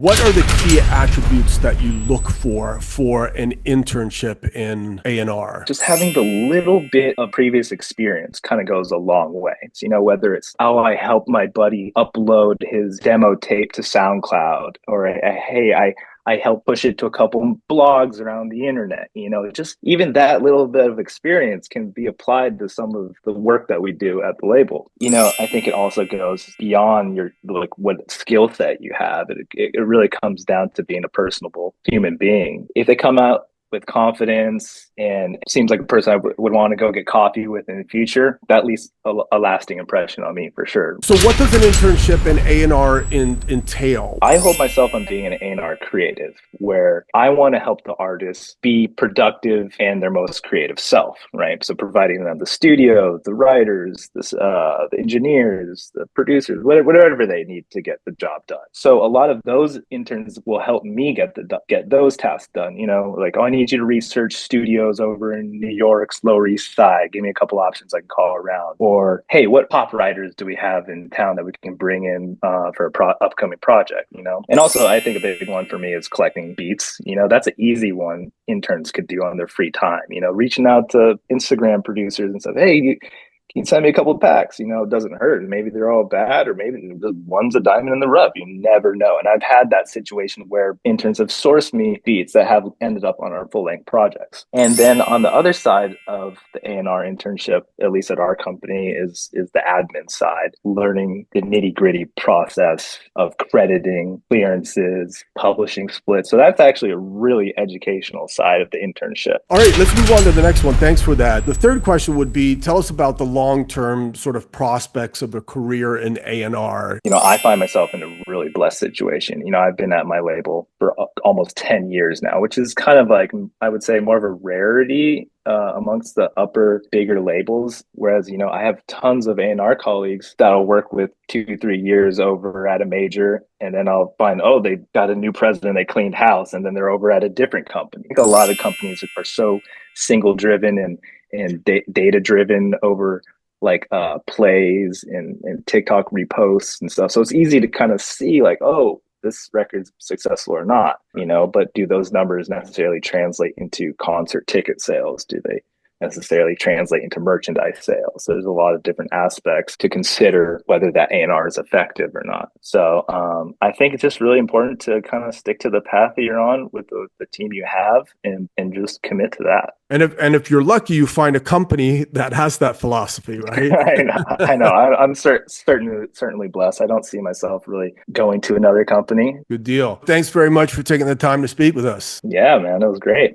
What are the key attributes that you look for an internship in A&R? Just having the little bit of previous experience kind of goes a long way. So, whether it's, oh, I helped my buddy upload his demo tape to SoundCloud, or hey, I helped push it to a couple blogs around the internet. Just even that little bit of experience can be applied to some of the work that we do at the label. I think it also goes beyond your, like, what skill set you have. It really comes down to being a personable human being. If they come out with confidence and it seems like a person I would want to go get coffee with in the future, that leaves a lasting impression on me for sure. So what does an internship in A&R entail? I hold myself on being an A&R creative, where I want to help the artists be productive and their most creative self, right? So providing them the studio, the writers, the engineers, the producers, whatever they need to get the job done. So a lot of those interns will help me get those tasks done. Like, oh, I need you to research studios over in New York's Lower East Side. Give me a couple options I can call around. Or, hey, what pop writers do we have in town that we can bring in for a upcoming project? And also, I think a big one for me is collecting beats. That's an easy one interns could do on their free time. Reaching out to Instagram producers and say, hey, can you send me a couple of packs? It doesn't hurt. Maybe they're all bad, or maybe one's a diamond in the rough. You never know. And I've had that situation where interns have sourced me beats that have ended up on our full-length projects. And then on the other side of the A&R internship, at least at our company, is the admin side, learning the nitty-gritty process of crediting, clearances, publishing splits. So that's actually a really educational side of the internship. All right, let's move on to the next one. Thanks for that. The third question would be, tell us about the long-term sort of prospects of a career in A&R. I find myself in a really blessed situation. I've been at my label for almost 10 years now, which is kind of like, I would say, more of a rarity amongst the bigger labels. Whereas, I have tons of A&R colleagues that'll work with 2-3 years over at a major, and then I'll find, oh, they got a new president, they cleaned house, and then they're over at a different company. I think a lot of companies are so single driven and data driven over like plays and TikTok reposts and stuff. So it's easy to kind of see like, oh, this record's successful or not, but do those numbers necessarily translate into concert ticket sales? Do they necessarily translate into merchandise sales? So there's a lot of different aspects to consider whether that A&R is effective or not. So I think it's just really important to kind of stick to the path that you're on with the team you have and just commit to that. And if you're lucky, you find a company that has that philosophy, right? I know. I'm certainly blessed. I don't see myself really going to another company. Good deal. Thanks very much for taking the time to speak with us. Yeah, man, it was great.